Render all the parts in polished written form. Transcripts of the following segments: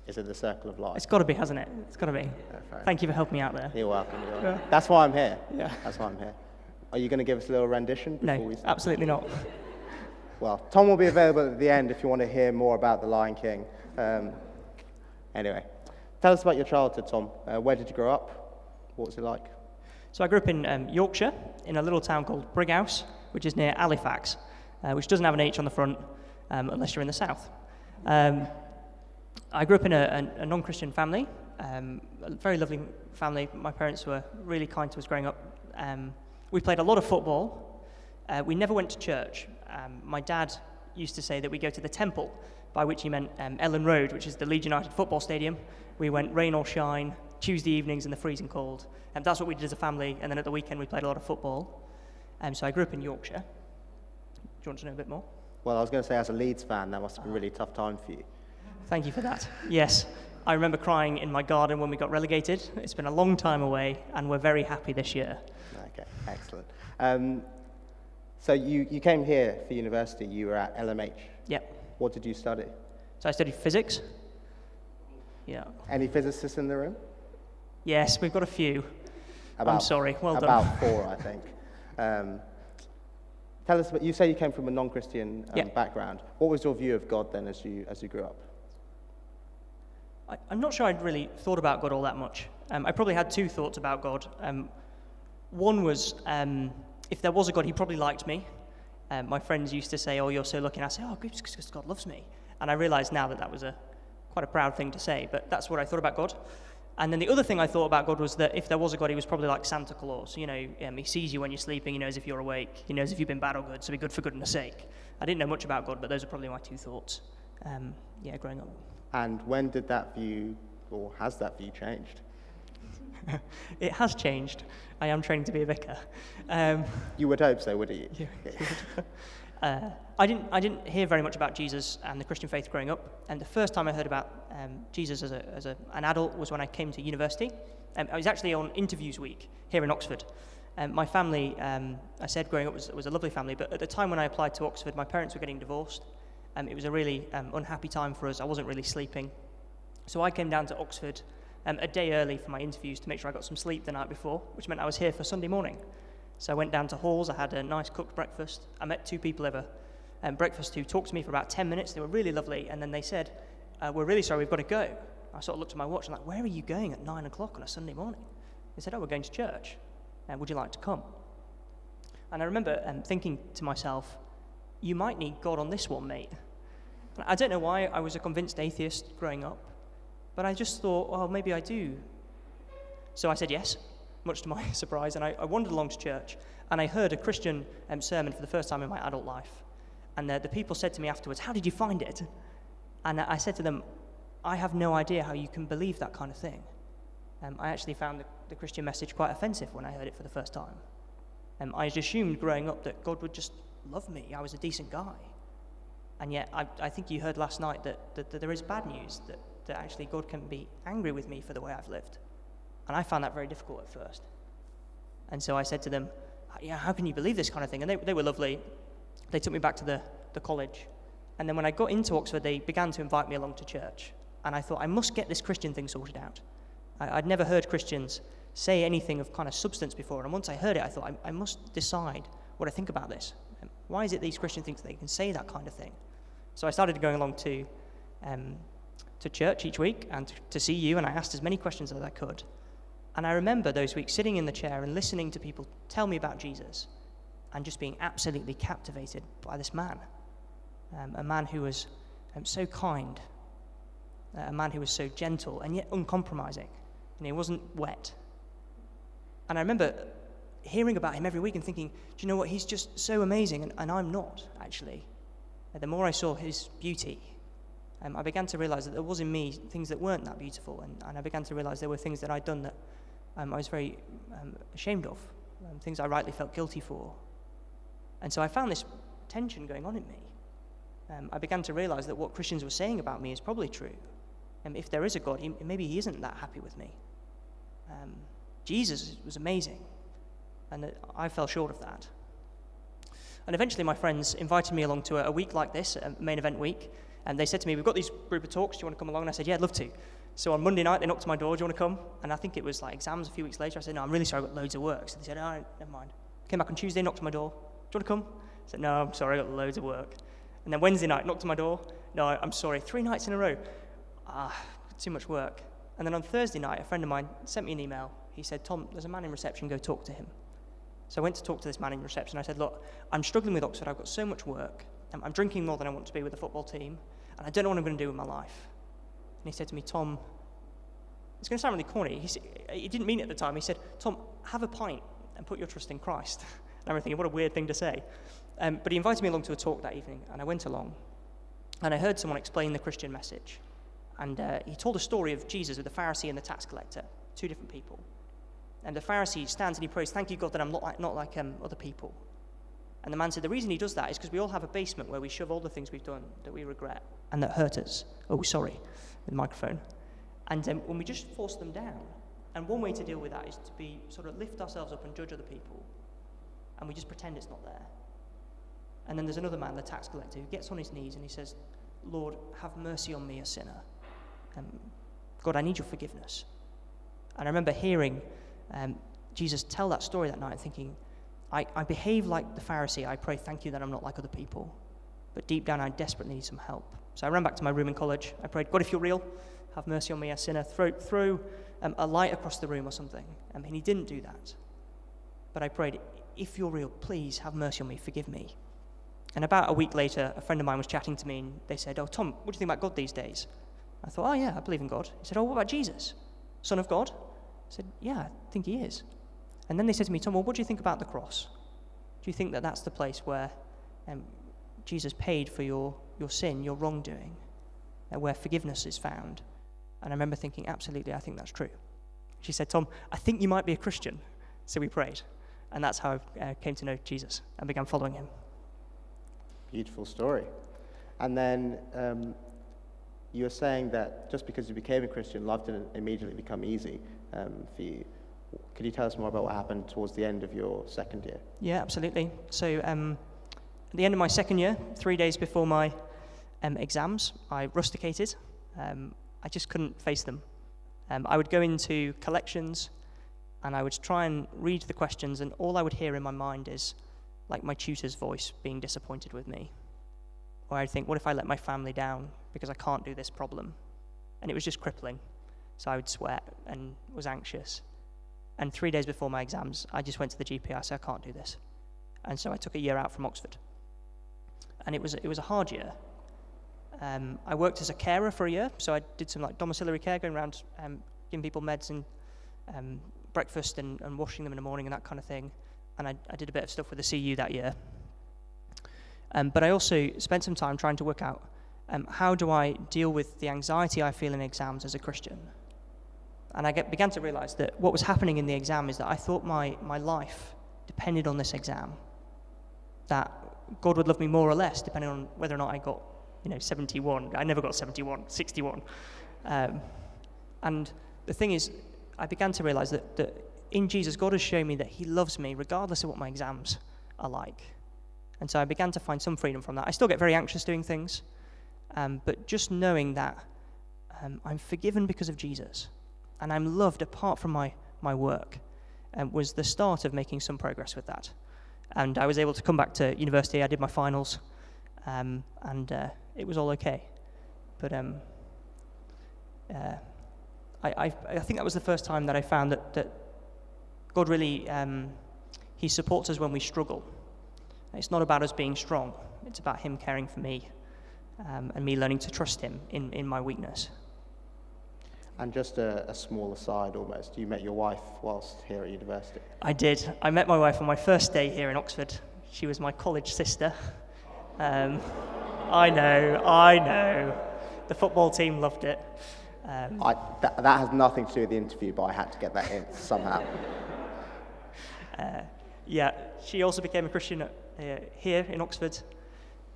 Is it the circle of life? It's got to be, hasn't it? It's got to be. Yeah, Thank you for helping me out there. You're welcome. That's why I'm here. Yeah. That's why I'm here. Are you going to give us a little rendition before we No, start? absolutely not. Well, Tom will be available at the end if you want to hear more about The Lion King. Anyway, tell us about your childhood, Tom. Where did you grow up? What was it like? So I grew up in Yorkshire, in a little town called Brighouse, which is near Halifax, which doesn't have an H on the front unless you're in the south. I grew up in a non-Christian family, a very lovely family. My parents were really kind to us growing up. We played a lot of football. We never went to church. My dad used to say that we go to the temple, by which he meant Ellen Road, which is the Leeds United football stadium. We went rain or shine, Tuesday evenings in the freezing cold. That's what we did as a family, and then at the weekend we played a lot of football. So I grew up in Yorkshire. Do you want to know a bit more? Well, I was going to say, as a Leeds fan, that must have been a really tough time for you. Thank you for that. Yes, I remember crying in my garden when we got relegated. It's been a long time away, and we're very happy this year. Okay, excellent. So you came here for university. You were at LMH. Yep. What did you study? So I studied physics. Yeah. Any physicists in the room? Yes, we've got a few. I'm sorry. Well done. About 4, I think. Tell us, you say you came from a non-Christian background. What was your view of God then as you grew up? I'm not sure I'd really thought about God all that much. I probably had 2 thoughts about God. One was, if there was a God, he probably liked me. My friends used to say, "Oh, you're so lucky," and I say, "Oh, good, because God loves me." And I realise now that was quite a proud thing to say, but that's what I thought about God. And then the other thing I thought about God was that if there was a God, he was probably like Santa Claus. You know, he sees you when you're sleeping, he knows if you're awake, he knows if you've been bad or good, so be good for goodness sake. I didn't know much about God, but those are probably my 2 thoughts, growing up. And when did that view, or has that view changed? It has changed. I am training to be a vicar. You would hope so, wouldn't you? Yeah. I didn't hear very much about Jesus and the Christian faith growing up, and the first time I heard about Jesus as an adult was when I came to university. I was actually on interviews week here in Oxford. My family, I said growing up was a lovely family, but at the time when I applied to Oxford, my parents were getting divorced. It was a really unhappy time for us. I wasn't really sleeping. So I came down to Oxford a day early for my interviews to make sure I got some sleep the night before, which meant I was here for Sunday morning. So I went down to Halls, I had a nice cooked breakfast. I met 2 people over breakfast who talked to me for about 10 minutes. They were really lovely, and then they said, "We're really sorry, we've got to go." I sort of looked at my watch and like, "Where are you going at 9 o'clock on a Sunday morning?" They said, "Oh, we're going to church. Would you like to come?" And I remember thinking to myself, you might need God on this one, mate. And I don't know why I was a convinced atheist growing up, but I just thought, well, maybe I do. So I said yes, much to my surprise, and I wandered along to church, and I heard a Christian sermon for the first time in my adult life. And the people said to me afterwards, "How did you find it?" And I said to them, "I have no idea how you can believe that kind of thing." I actually found the Christian message quite offensive when I heard it for the first time. I had assumed growing up that God would just love me. I was a decent guy. And yet, I think you heard last night that there is bad news, that actually God can be angry with me for the way I've lived. And I found that very difficult at first. And so I said to them, "Yeah, how can you believe this kind of thing?" And they were lovely. They took me back to the college. And then when I got into Oxford, they began to invite me along to church. And I thought, I must get this Christian thing sorted out. I'd never heard Christians say anything of kind of substance before. And once I heard it, I thought, I must decide what I think about this. Why is it these Christians think that they can say that kind of thing? So I started going along to church each week and to see you, and I asked as many questions as I could. And I remember those weeks sitting in the chair and listening to people tell me about Jesus and just being absolutely captivated by this man. A man who was so kind, a man who was so gentle and yet uncompromising, and he wasn't wet. And I remember hearing about him every week and thinking, do you know what, he's just so amazing, and I'm not, actually. The more I saw his beauty, I began to realize that there was in me things that weren't that beautiful, and I began to realize there were things that I'd done that I was very ashamed of, things I rightly felt guilty for. And so I found this tension going on in me. I began to realize that what Christians were saying about me is probably true. If there is a God, maybe he isn't that happy with me. Jesus was amazing, and I fell short of that. And eventually my friends invited me along to a week like this, a main event week, And they said to me, we've got these group of talks, do you want to come along? And I said, yeah, I'd love to. So on Monday night, they knocked on my door, do you want to come? And I think it was like exams a few weeks later. I said, no, I'm really sorry, I've got loads of work. So they said, oh, never mind. Came back on Tuesday, knocked on my door, do you want to come? I said, no, I'm sorry, I've got loads of work. And then Wednesday night, knocked on my door, no, I'm sorry, 3 nights in a row. Too much work. And then on Thursday night, a friend of mine sent me an email. He said, Tom, there's a man in reception, go talk to him. So I went to talk to this man in reception. I said, look, I'm struggling with Oxford, I've got so much work. I'm drinking more than I want to be with the football team, and I don't know what I'm going to do with my life. And he said to me, Tom, it's going to sound really corny. He didn't mean it at the time. He said, Tom, have a pint and put your trust in Christ. And I remember thinking, what a weird thing to say. But he invited me along to a talk that evening, and I went along. And I heard someone explain the Christian message. And he told a story of Jesus with the Pharisee and the tax collector, 2 different people. And the Pharisee stands and he prays, thank you, God, that I'm not like other people. And the man said, the reason he does that is because we all have a basement where we shove all the things we've done that we regret and that hurt us. Oh, sorry, with the microphone. And when we just force them down, and one way to deal with that is to be sort of lift ourselves up and judge other people, and we just pretend it's not there. And then there's another man, the tax collector, who gets on his knees and he says, Lord, have mercy on me, a sinner. God, I need your forgiveness. And I remember hearing Jesus tell that story that night and thinking, I behave like the Pharisee. I pray, thank you that I'm not like other people. But deep down, I desperately need some help. So I ran back to my room in college. I prayed, God, if you're real, have mercy on me, a sinner. Throw a light across the room or something. And he didn't do that. But I prayed, if you're real, please have mercy on me, forgive me. And about a week later, a friend of mine was chatting to me, and they said, oh, Tom, what do you think about God these days? I thought, oh, yeah, I believe in God. He said, oh, what about Jesus? Son of God? I said, yeah, I think he is. And then they said to me, Tom, well, what do you think about the cross? Do you think that that's the place where Jesus paid for your sin, your wrongdoing, where forgiveness is found? And I remember thinking, absolutely, I think that's true. She said, Tom, I think you might be a Christian. So we prayed. And that's how I came to know Jesus and began following him. Beautiful story. And then you were saying that just because you became a Christian, life didn't immediately become easy for you. Could you tell us more about what happened towards the end of your second year? Yeah, absolutely. So at the end of my second year, 3 days before my exams, I rusticated. I just couldn't face them. I would go into collections and I would try and read the questions, and all I would hear in my mind is like my tutor's voice being disappointed with me. Or I'd think, what if I let my family down because I can't do this problem? And it was just crippling. So I would sweat and was anxious. And 3 days before my exams, I just went to the GP. I said, I can't do this. And so I took a year out from Oxford. And it was a hard year. I worked as a carer for a year, so I did some like domiciliary care, going around giving people meds and breakfast and washing them in the morning and that kind of thing. And I did a bit of stuff with the CU that year. But I also spent some time trying to work out how do I deal with the anxiety I feel in exams as a Christian. And I began to realize that what was happening in the exam is that I thought my life depended on this exam, that God would love me more or less depending on whether or not I got 71. I never got 71, 61. And the thing is, I began to realize that in Jesus, God has shown me that he loves me regardless of what my exams are like. And so I began to find some freedom from that. I still get very anxious doing things, but just knowing that I'm forgiven because of Jesus and I'm loved apart from my work was the start of making some progress with that. And I was able to come back to university. I did my finals, and it was all okay. But I think that was the first time that I found that God really, he supports us when we struggle. It's not about us being strong. It's about him caring for me and me learning to trust him in my weakness. And just a small aside almost, you met your wife whilst here at university. I did. I met my wife on my first day here in Oxford. She was my college sister. I know. The football team loved it. That has nothing to do with the interview, but I had to get that in somehow. Yeah, she also became a Christian here in Oxford,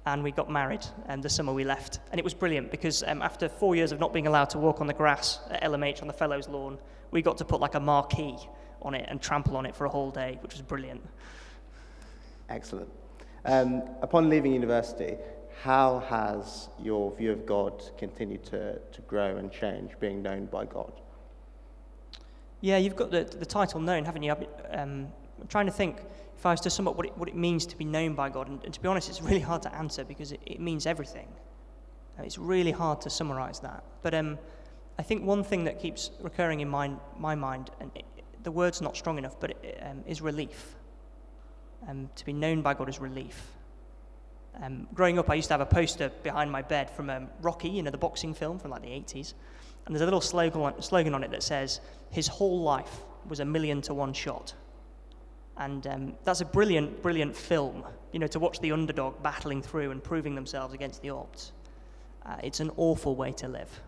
and we got married the summer we left. And it was brilliant because after 4 years of not being allowed to walk on the grass at LMH on the Fellows lawn, we got to put like a marquee on it and trample on it for a whole day, which was brilliant. Excellent. Upon leaving university, how has your view of God continued to grow and change, being known by God? Yeah, you've got the title known, haven't you? I'm trying to think, if I was to sum up what it means to be known by God, and to be honest, it's really hard to answer because it means everything. It's really hard to summarize that. But I think one thing that keeps recurring in my mind, and the word's not strong enough, but is relief. To be known by God is relief. Growing up, I used to have a poster behind my bed from Rocky, the boxing film from like the 80s. And there's a little slogan on it that says, his whole life was 1,000,000 to 1 shot. And that's a brilliant, brilliant film, to watch the underdog battling through and proving themselves against the odds. It's an awful way to live.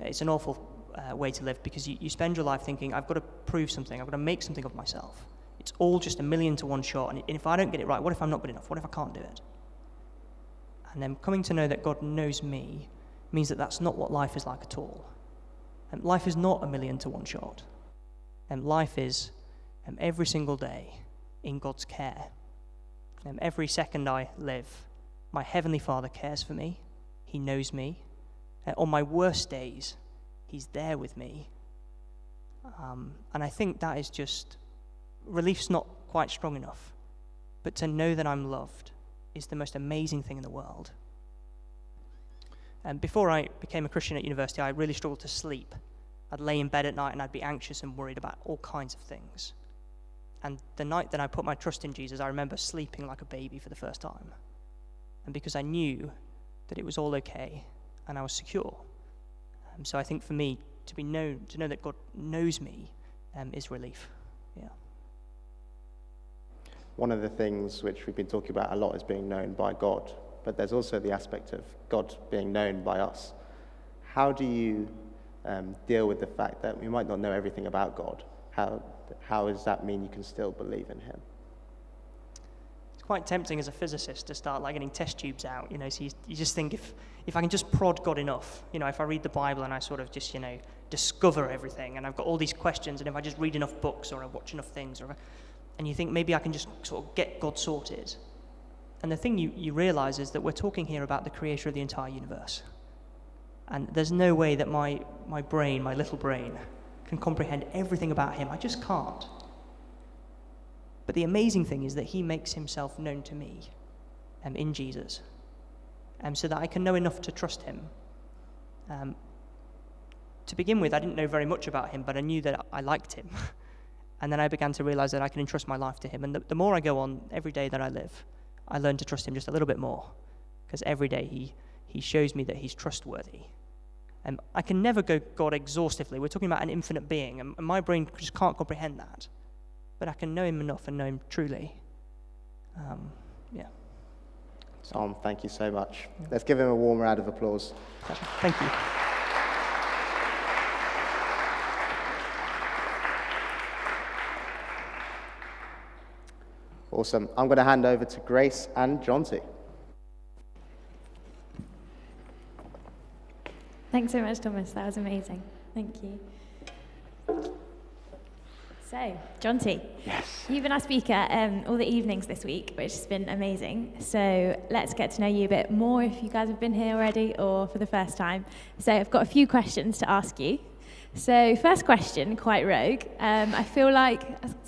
It's an awful way to live because you spend your life thinking, I've got to prove something, I've got to make something of myself. It's all just 1,000,000 to 1 shot, and if I don't get it right, what if I'm not good enough? What if I can't do it? And then coming to know that God knows me means that that's not what life is like at all. Life is not 1,000,000 to 1 shot. Life is every single day in God's care. Every second I live, my Heavenly Father cares for me. He knows me. On my worst days, He's there with me. And I think that is just, relief's not quite strong enough. But to know that I'm loved is the most amazing thing in the world. And before I became a Christian at university, I really struggled to sleep. I'd lay in bed at night and I'd be anxious and worried about all kinds of things. And the night that I put my trust in Jesus, I remember sleeping like a baby for the first time. And because I knew that it was all okay and I was secure. So I think for me, to know that God knows me is relief. Yeah. One of the things which we've been talking about a lot is being known by God, but there's also the aspect of God being known by us. How do you deal with the fact that we might not know everything about God? How does that mean you can still believe in Him? It's quite tempting as a physicist to start getting test tubes out, so you just think if I can just prod God enough, if I read the Bible and I sort of just, discover everything, and I've got all these questions, and if I just read enough books or I watch enough things, and you think maybe I can just sort of get God sorted. And the thing you realize is that we're talking here about the creator of the entire universe. And there's no way that my brain, my little brain, can comprehend everything about Him. I just can't. But the amazing thing is that He makes Himself known to me in Jesus, so that I can know enough to trust Him. To begin with, I didn't know very much about Him, but I knew that I liked Him. And then I began to realize that I can entrust my life to Him. And the more I go on, every day that I live, I learn to trust Him just a little bit more. Because every day He shows me that He's trustworthy. I can never go God exhaustively. We're talking about an infinite being, and my brain just can't comprehend that. But I can know Him enough and know Him truly. Yeah. Tom, thank you so much. Yeah. Let's give him a warm round of applause. Thank you. Awesome. I'm going to hand over to Grace and Jonty. Thanks so much, Thomas. That was amazing. Thank you. So, Jonty, yes, you've been our speaker all the evenings this week, which has been amazing. So let's get to know you a bit more if you guys have been here already or for the first time. So I've got a few questions to ask you. So first question, quite rogue. I feel like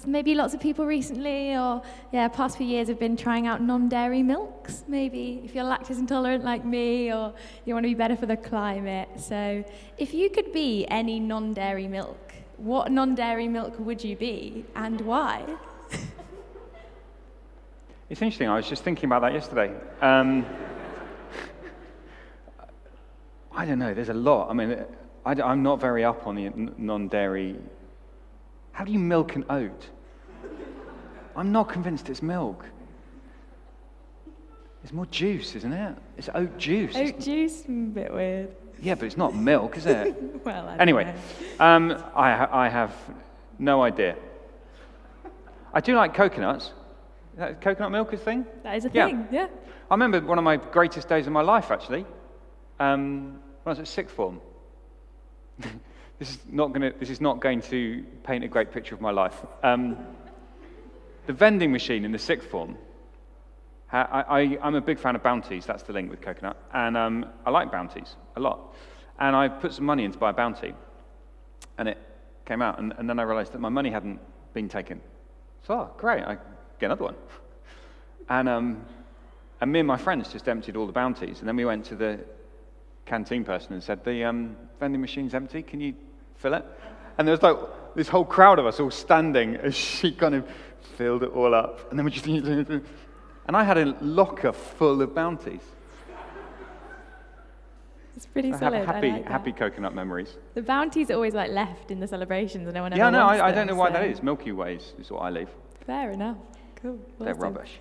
maybe lots of people recently or past few years have been trying out non-dairy milks. Maybe if you're lactose intolerant like me or you want to be better for the climate. So if you could be any non-dairy milk, what non-dairy milk would you be and why? It's interesting. I was just thinking about that yesterday. I don't know. There's a lot. I mean, I'm not very up on the non-dairy. How do you milk an oat? I'm not convinced it's milk. It's more juice, isn't it? It's oat juice. Oat juice? A bit weird. Yeah, but it's not milk, is it? Well, anyway, I have no idea. I do like coconuts. Coconut milk is a thing? That is a thing, yeah. I remember one of my greatest days of my life, actually, when I was at sixth form. This is not going to paint a great picture of my life. The vending machine in the sixth form I'm a big fan of Bounties. That's the link with coconut. And I like Bounties a lot. And I put some money in to buy a Bounty. And it came out. And then I realized that my money hadn't been taken. So, great, I get another one. And me and my friends just emptied all the Bounties. And then we went to the canteen person and said, the vending machine's empty. Can you fill it? And there was like this whole crowd of us all standing as she kind of filled it all up. And then we just... And I had a locker full of Bounties. It's pretty So solid. happy coconut memories. The Bounties are always like left in the celebrations, and no one ever Yeah, no, wants I them, don't know why that so- is. Milky Ways is what I leave. Fair enough. Cool. They're Awesome. rubbish.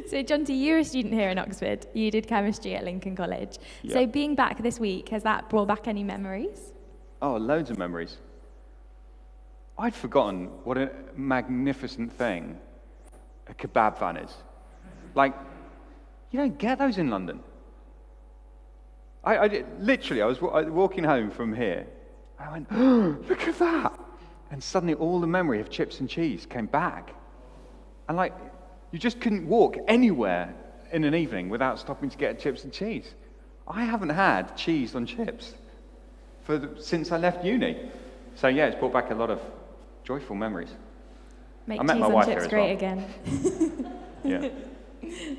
So, Jonty, you're a student here in Oxford. You did chemistry at Lincoln College. Yeah. So, being back this week, has that brought back any memories? Oh, loads of memories. I'd forgotten what a magnificent thing a kebab van is. Like, you don't get those in London. I was walking home from here. I went, oh, look at that. And suddenly all the memory of chips and cheese came back. And like, you just couldn't walk anywhere in an evening without stopping to get chips and cheese. I haven't had cheese on chips since I left uni. So yeah, it's brought back a lot of joyful memories. Make I met cheese my on wife chips here as great well. again. Yeah.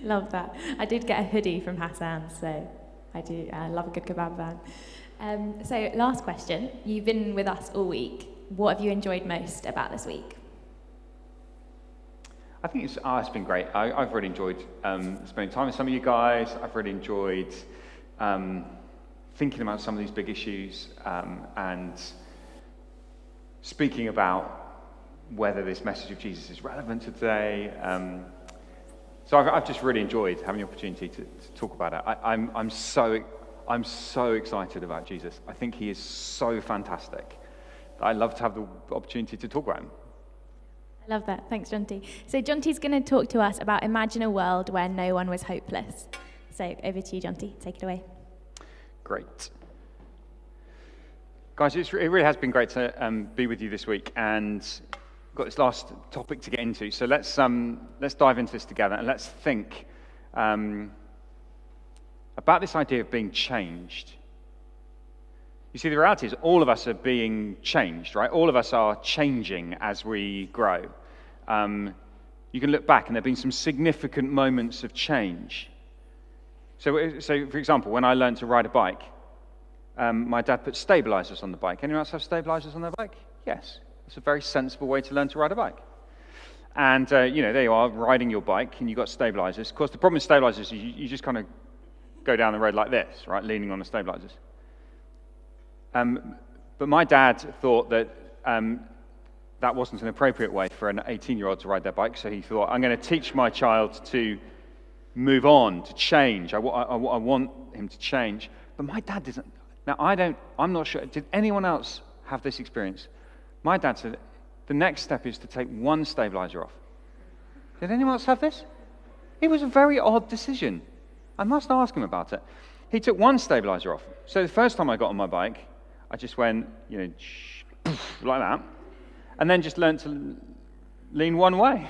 Love that. I did get a hoodie from Hassan, so I love a good kebab van. So last question. You've been with us all week. What have you enjoyed most about this week? I think it's been great. I've really enjoyed spending time with some of you guys. I've really enjoyed thinking about some of these big issues and speaking about whether this message of Jesus is relevant today. So I've just really enjoyed having the opportunity to talk about it. I'm so excited about Jesus. I think he is so fantastic. I love to have the opportunity to talk about him. I love that. Thanks, Jonty. So Jonty's going to talk to us about imagine a world where no one was hopeless. So over to you, Jonty. Take it away. Great. Guys, it really has been great to be with you this week, and we've got this last topic to get into. So let's dive into this together, and let's think about this idea of being changed. You see, the reality is all of us are being changed, right? All of us are changing as we grow. You can look back, and there have been some significant moments of change. So for example, when I learned to ride a bike, my dad put stabilizers on the bike. Anyone else have stabilizers on their bike? Yes. It's a very sensible way to learn to ride a bike. And, there you are, riding your bike, and you've got stabilizers. Of course, the problem with stabilizers is you just kind of go down the road like this, right, leaning on the stabilizers. But my dad thought that that wasn't an appropriate way for an 18-year-old to ride their bike, so he thought, I'm going to teach my child to move on, to change. I want him to change. But my dad didn't. Now, I'm not sure. Did anyone else have this experience? My dad said, the next step is to take one stabilizer off. Did anyone else have this? It was a very odd decision. I must ask him about it. He took one stabilizer off. So the first time I got on my bike, I just went, like that, and then just learned to lean one way,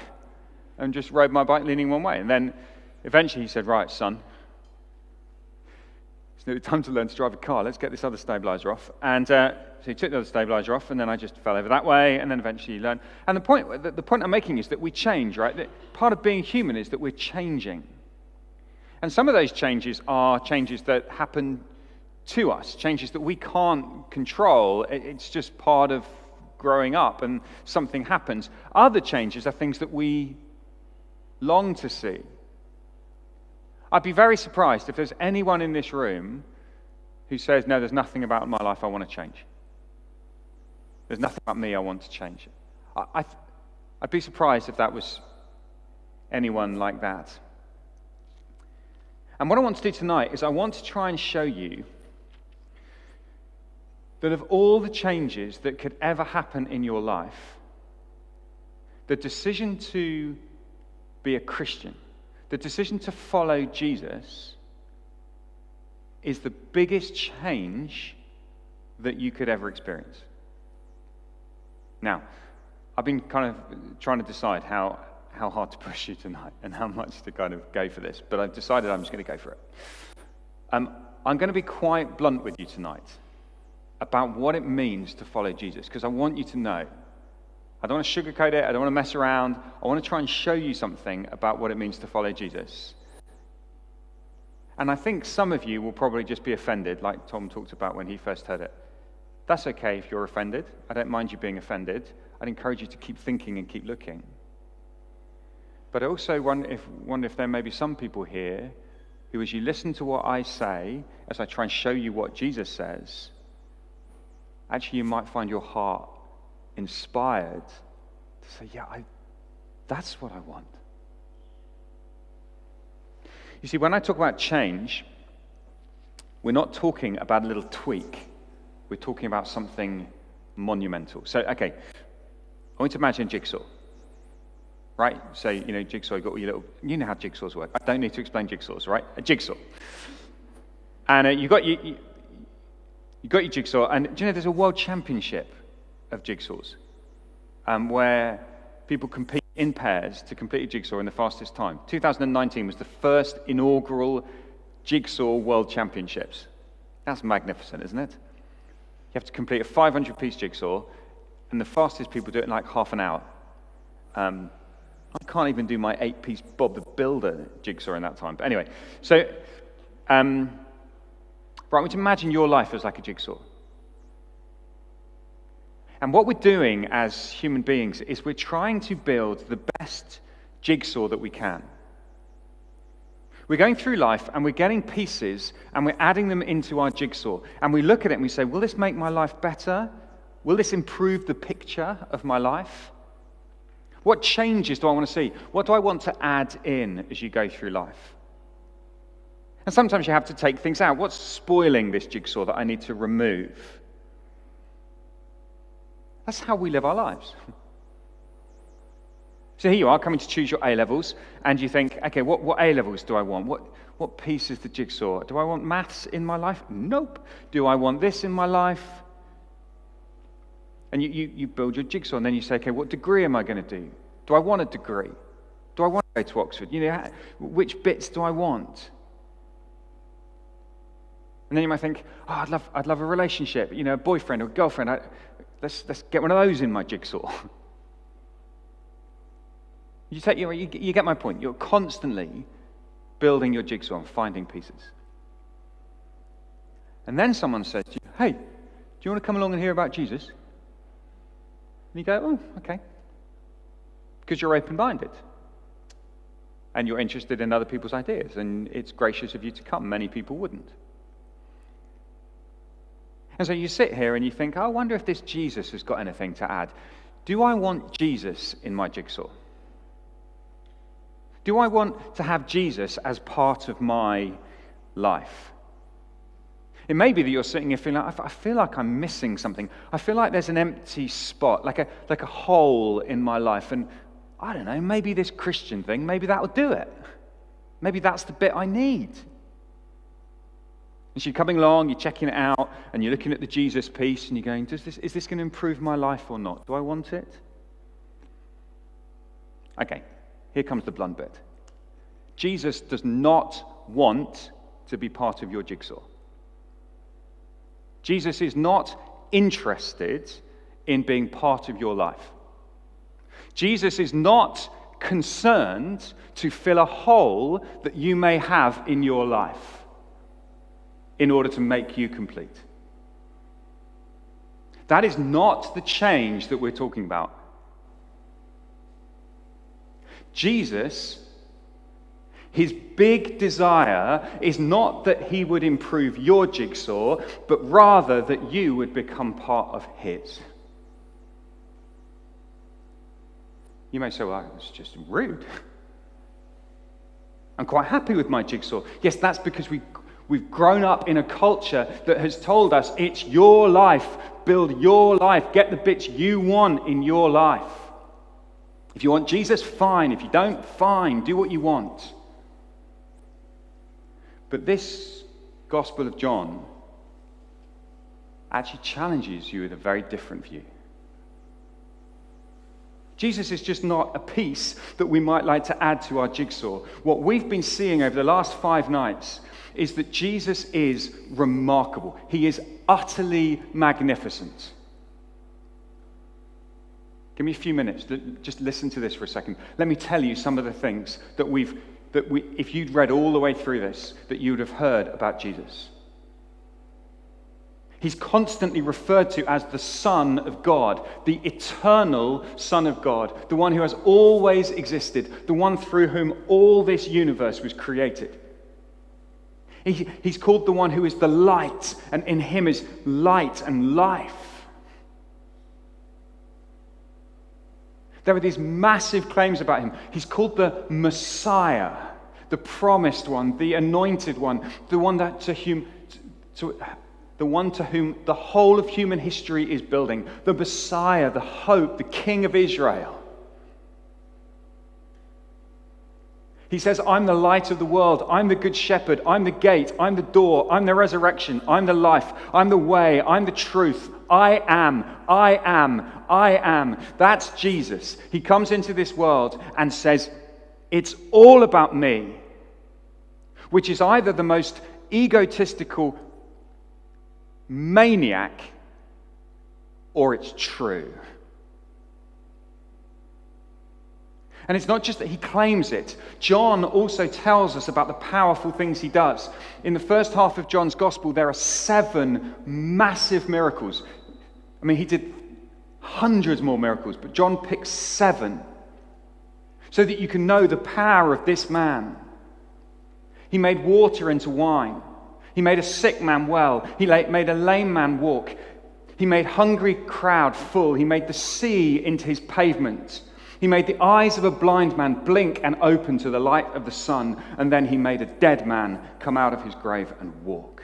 and just rode my bike leaning one way. And then eventually he said, right, son, it's time to learn to drive a car. Let's get this other stabilizer off. And so he took the other stabilizer off, and then I just fell over that way, and then eventually he learned. And the point I'm making is that we change, right? That part of being human is that we're changing. And some of those changes are changes that happen to us, changes that we can't control. It's just part of growing up, and something happens. Other changes are things that we long to see. I'd be very surprised if there's anyone in this room who says, no, there's nothing about my life I want to change. There's nothing about me I want to change. I'd be surprised if that was anyone like that. And what I want to do tonight is I want to try and show you that of all the changes that could ever happen in your life, the decision to be a Christian, the decision to follow Jesus, is the biggest change that you could ever experience. Now, I've been kind of trying to decide how how hard to push you tonight and how much to kind of go for this, but I've decided I'm just going to go for it. I'm going to be quite blunt with you tonight about what it means to follow Jesus, because I want you to know. I don't want to sugarcoat it. I don't want to mess around. I want to try and show you something about what it means to follow Jesus. And I think some of you will probably just be offended, like Tom talked about when he first heard it. That's okay if you're offended. I don't mind you being offended. I'd encourage you to keep thinking and keep looking. But I also wonder if there may be some people here who, as you listen to what I say, as I try and show you what Jesus says, actually you might find your heart inspired to say, yeah, that's what I want. You see, when I talk about change, we're not talking about a little tweak. We're talking about something monumental. So, okay, I want you to imagine a jigsaw, right? So, jigsaw, you've got all your little, you know how jigsaws work. I don't need to explain jigsaws, right? A jigsaw. And you got your jigsaw, and do you know there's a world championship of jigsaws where people compete in pairs to complete a jigsaw in the fastest time. 2019 was the first inaugural jigsaw world championships. That's magnificent, isn't it? You have to complete a 500-piece jigsaw, and the fastest people do it in like half an hour. I can't even do my 8-piece Bob the Builder jigsaw in that time. But anyway, so, right, I want you to imagine your life as like a jigsaw. And what we're doing as human beings is we're trying to build the best jigsaw that we can. We're going through life and we're getting pieces and we're adding them into our jigsaw. And we look at it and we say, will this make my life better? Will this improve the picture of my life? What changes do I want to see? What do I want to add in as you go through life? And sometimes you have to take things out. What's spoiling this jigsaw that I need to remove? That's how we live our lives. So here you are, coming to choose your A-levels, and you think, okay, what A-levels do I want? What piece is the jigsaw? Do I want maths in my life? Nope. Do I want this in my life? And you build your jigsaw, and then you say, okay, what degree am I going to do? Do I want a degree? Do I want to go to Oxford? Which bits do I want? And then you might think, oh, I'd love a relationship, a boyfriend or girlfriend. Let's get one of those in my jigsaw. You get my point. You're constantly building your jigsaw and finding pieces. And then someone says to you, hey, do you want to come along and hear about Jesus? And you go, oh, okay. Because you're open-minded. And you're interested in other people's ideas. And it's gracious of you to come. Many people wouldn't. And so you sit here and you think, oh, I wonder if this Jesus has got anything to add. Do I want Jesus in my jigsaw? Do I want to have Jesus as part of my life? It may be that you're sitting here feeling like, I feel like I'm missing something. I feel like there's an empty spot, like a hole in my life. And I don't know, maybe this Christian thing, maybe that'll do it. Maybe that's the bit I need. And so you're coming along, you're checking it out, and you're looking at the Jesus piece, and you're going, is this going to improve my life or not? Do I want it? Okay, here comes the blunt bit. Jesus does not want to be part of your jigsaw. Jesus is not interested in being part of your life. Jesus is not concerned to fill a hole that you may have in your life in order to make you complete. That is not the change that we're talking about. Jesus, his big desire is not that he would improve your jigsaw, but rather that you would become part of his. You may say, well, that's just rude. I'm quite happy with my jigsaw. Yes, that's because we've grown up in a culture that has told us it's your life, build your life, get the bits you want in your life. If you want Jesus, fine. If you don't, fine. Do what you want. But this Gospel of John actually challenges you with a very different view. Jesus is just not a piece that we might like to add to our jigsaw. What we've been seeing over the last 5 nights is that Jesus is remarkable. He is utterly magnificent. Give me a few minutes. Just listen to this for a second. Let me tell you some of the things that if you'd read all the way through this, that you would have heard about Jesus. He's constantly referred to as the Son of God, the eternal Son of God, the one who has always existed, the one through whom all this universe was created. He's called the one who is the light, and in him is light and life. There are these massive claims about him. He's called the Messiah, the promised one, the anointed one, the one to whom the whole of human history is building, the Messiah, the hope, the King of Israel. He says, I'm the light of the world, I'm the good shepherd, I'm the gate, I'm the door, I'm the resurrection, I'm the life, I'm the way, I'm the truth, I am. That's Jesus. He comes into this world and says, it's all about me, which is either the most egotistical maniac or it's true. And it's not just that he claims it. John also tells us about the powerful things he does. In the first half of John's gospel, there are 7 massive miracles. I mean, he did hundreds more miracles, but John picks 7 so that you can know the power of this man. He made water into wine. He made a sick man well. He made a lame man walk. He made hungry crowd full. He made the sea into his pavement. He made the eyes of a blind man blink and open to the light of the sun, and then he made a dead man come out of his grave and walk.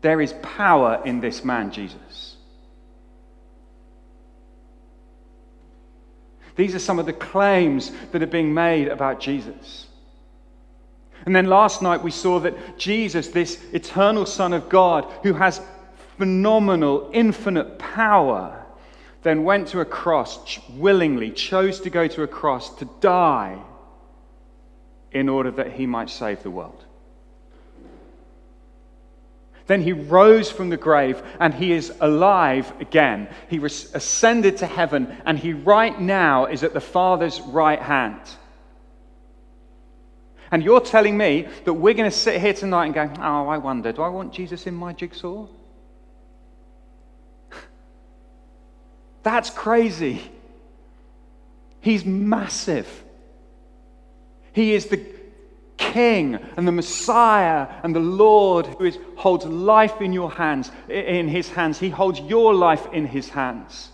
There is power in this man, Jesus. These are some of the claims that are being made about Jesus. And then last night we saw that Jesus, this eternal Son of God, who has phenomenal, infinite power, then went to a cross, willingly chose to go to a cross to die in order that he might save the world. Then he rose from the grave and he is alive again. He ascended to heaven and he right now is at the Father's right hand. And you're telling me that we're going to sit here tonight and go, oh, I wonder, do I want Jesus in my jigsaw? That's crazy. He's massive. He is the King and the Messiah and the Lord who holds life in your hands, in his hands. He holds your life in his hands.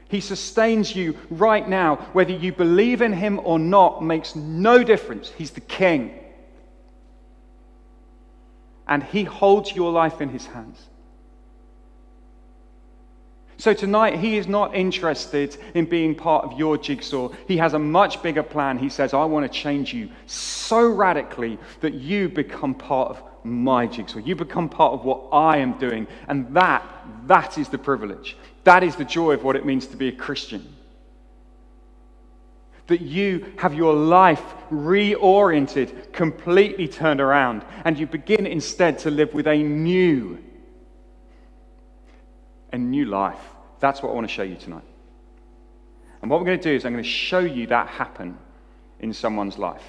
He sustains you right now. Whether you believe in him or not makes no difference. He's the King. And he holds your life in his hands. So tonight, he is not interested in being part of your jigsaw. He has a much bigger plan. He says, I want to change you so radically that you become part of my jigsaw. You become part of what I am doing. And that is the privilege. That is the joy of what it means to be a Christian. That you have your life reoriented, completely turned around, and you begin instead to live with a new life. That's what I want to show you tonight. And what we're going to do is I'm going to show you that happen in someone's life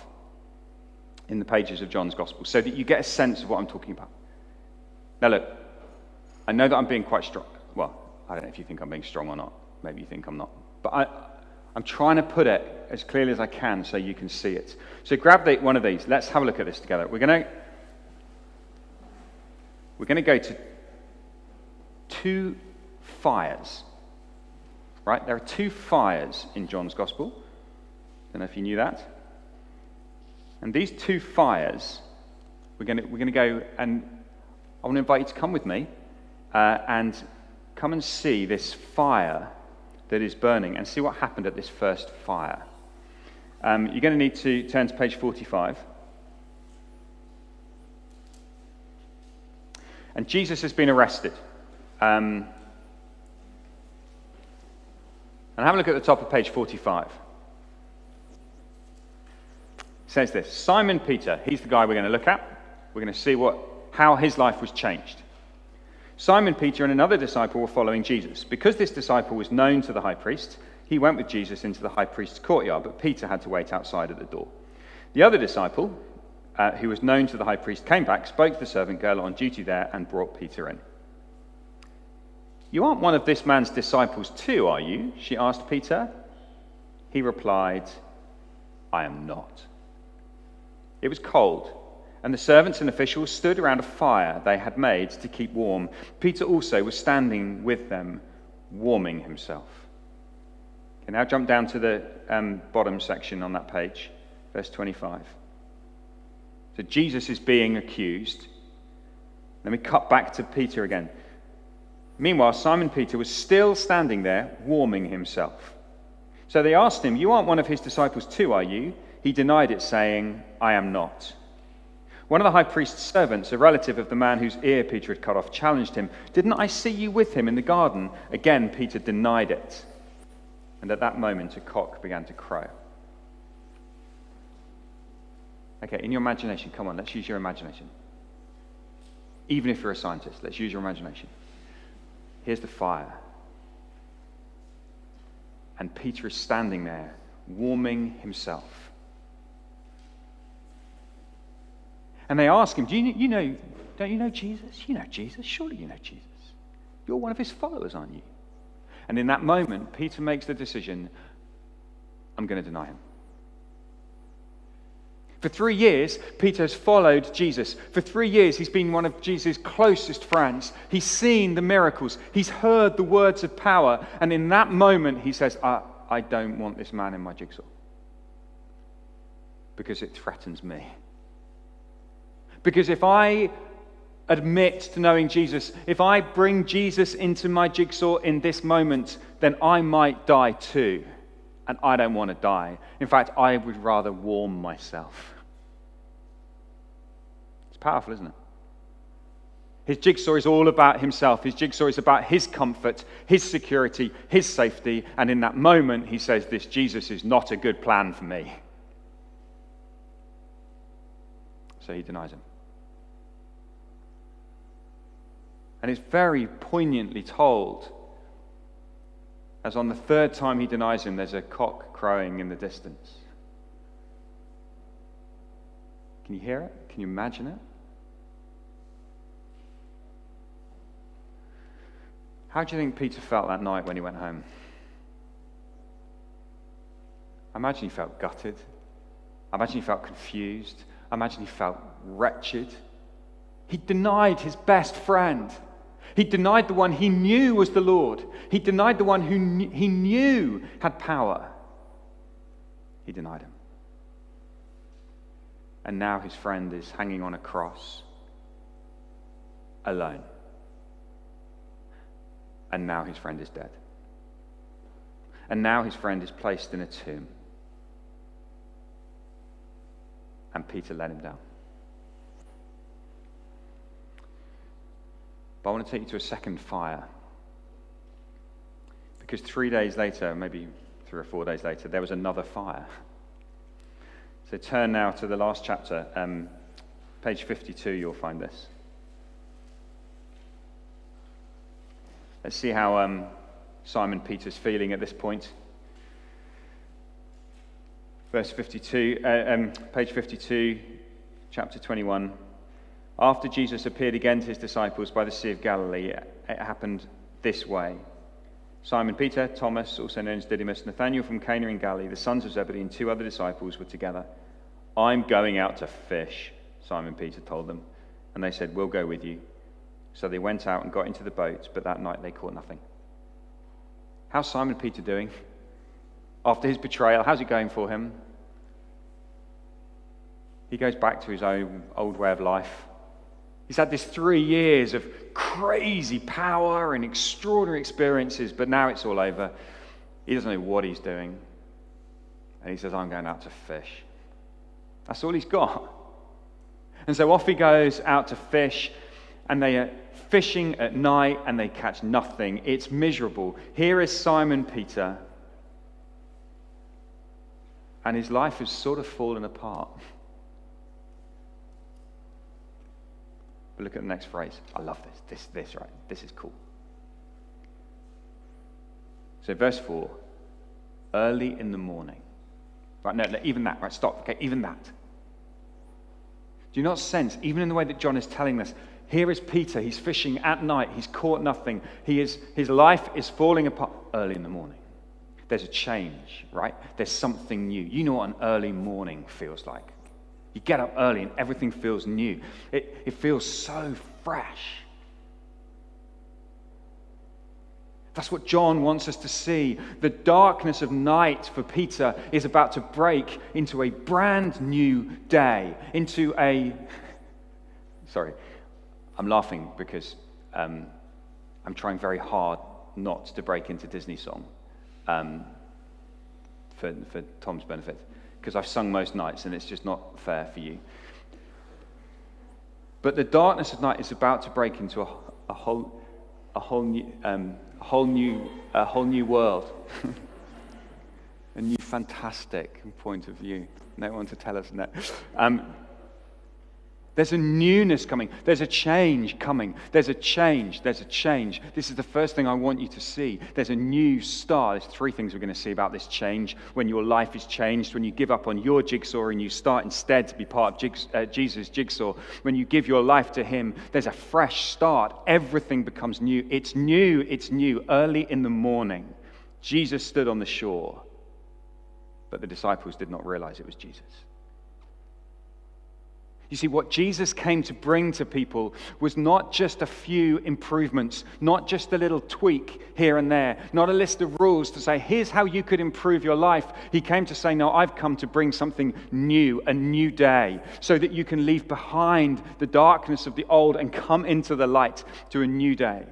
in the pages of John's Gospel so that you get a sense of what I'm talking about. Now look, I know that I'm being quite strong. Well, I don't know if you think I'm being strong or not. Maybe you think I'm not. But I'm trying to put it as clearly as I can so you can see it. So grab one of these. Let's have a look at this together. We're going to go to 2 fires, right? There are 2 fires in John's Gospel. Don't know if you knew that. And these 2 fires, we're going to go, and I want to invite you to come with me and come and see this fire that is burning and see what happened at this first fire. You're going to need to turn to page 45. And Jesus has been arrested. And have a look at the top of page 45. It says this: Simon Peter, he's the guy we're going to look at. We're going to see how his life was changed. Simon Peter and another disciple were following Jesus. Because this disciple was known to the high priest, he went with Jesus into the high priest's courtyard, but Peter had to wait outside at the door. The other disciple, who was known to the high priest, came back, spoke to the servant girl on duty there, and brought Peter in. "You aren't one of this man's disciples too, are you?" she asked Peter. He replied, "I am not." It was cold, and the servants and officials stood around a fire they had made to keep warm. Peter also was standing with them, warming himself. Okay, now jump down to the bottom section on that page, verse 25. So Jesus is being accused. Let me cut back to Peter again. Meanwhile, Simon Peter was still standing there, warming himself. So they asked him, "You aren't one of his disciples too, are you?" He denied it, saying, "I am not." One of the high priest's servants, a relative of the man whose ear Peter had cut off, challenged him, "Didn't I see you with him in the garden?" Again, Peter denied it. And at that moment, a cock began to crow. Okay, in your imagination, come on, let's use your imagination. Even if you're a scientist, let's use your imagination. Here's the fire. And Peter is standing there, warming himself. And they ask him, don't you know Jesus? You know Jesus. Surely you know Jesus. You're one of his followers, aren't you? And in that moment, Peter makes the decision, I'm going to deny him. For 3 years, Peter has followed Jesus. For 3 years, he's been one of Jesus' closest friends. He's seen the miracles. He's heard the words of power. And in that moment, he says, I don't want this man in my jigsaw. Because it threatens me. Because if I admit to knowing Jesus, if I bring Jesus into my jigsaw in this moment, then I might die too. And I don't want to die. In fact, I would rather warm myself. It's powerful, isn't it? His jigsaw is all about himself. His jigsaw is about his comfort, his security, his safety. And in that moment, he says, this Jesus is not a good plan for me. So he denies him. And it's very poignantly told, as on the third time he denies him, there's a cock crowing in the distance. Can you hear it? Can you imagine it? How do you think Peter felt that night when he went home? I imagine he felt gutted. I imagine he felt confused. I imagine he felt wretched. He denied his best friend. He denied the one he knew was the Lord. He denied the one who he knew had power. He denied him. And now his friend is hanging on a cross, alone. And now his friend is dead. And now his friend is placed in a tomb. And Peter let him down. But I want to take you to a second fire. Because 3 days later, maybe 3 or 4 days later, there was another fire. So turn now to the last chapter, page 52, you'll find this. Let's see how Simon Peter's feeling at this point. Verse 52, page 52, chapter 21. After Jesus appeared again to his disciples by the Sea of Galilee, it happened this way. Simon Peter, Thomas, also known as Didymus, Nathanael from Cana in Galilee, the sons of Zebedee, and 2 other disciples were together. I'm going out to fish, Simon Peter told them. And they said, we'll go with you. So they went out and got into the boat, but that night they caught nothing. How's Simon Peter doing? After his betrayal, how's it going for him? He goes back to his own old way of life. He's had this 3 years of crazy power and extraordinary experiences, but now it's all over. He doesn't know what he's doing. And he says, I'm going out to fish. That's all he's got. And so off he goes out to fish, and they are fishing at night, and they catch nothing. It's miserable. Here is Simon Peter, and his life has sort of fallen apart. But look at the next phrase. I love this. This, right? This is cool. So verse 4, early in the morning. Right, no, even that, right, stop, okay, even that. Do you not sense, even in the way that John is telling us, here is Peter, he's fishing at night, he's caught nothing, his life is falling apart early in the morning. There's a change, right? There's something new. You know what an early morning feels like. You get up early and everything feels new. It feels so fresh. That's what John wants us to see. The darkness of night for Peter is about to break into a brand new day, into a... Sorry, I'm laughing because I'm trying very hard not to break into Disney song for Tom's benefit, because I've sung most nights and it's just not fair for you. But the darkness of night is about to break into a whole new world, a new fantastic point of view. No one to tell us no. There's a newness coming. There's a change coming. There's a change. This is the first thing I want you to see. There's a new start. There's three things we're going to see about this change. When your life is changed, when you give up on your jigsaw and you start instead to be part of Jesus' jigsaw, when you give your life to him, there's a fresh start. Everything becomes new. It's new. Early in the morning, Jesus stood on the shore, but the disciples did not realize it was Jesus. You see, what Jesus came to bring to people was not just a few improvements, not just a little tweak here and there, not a list of rules to say, here's how you could improve your life. He came to say, no, I've come to bring something new, a new day, so that you can leave behind the darkness of the old and come into the light to a new day.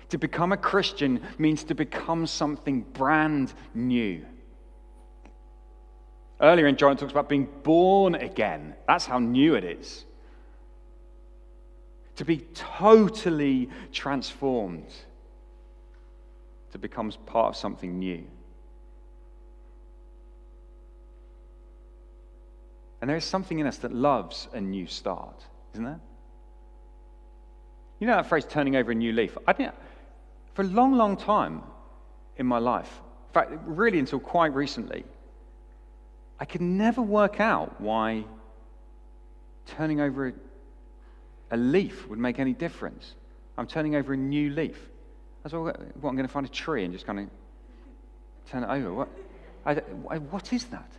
To become a Christian means to become something brand new. Earlier in John, it talks about being born again. That's how new it is. To be totally transformed. To become part of something new. And there is something in us that loves a new start, isn't there? You know that phrase, turning over a new leaf? I think for a long, long time in my life, in fact, really until quite recently, I could never work out why turning over a leaf would make any difference. I'm turning over a new leaf. I was like, what, I'm going to find a tree and just kind of turn it over. What is that?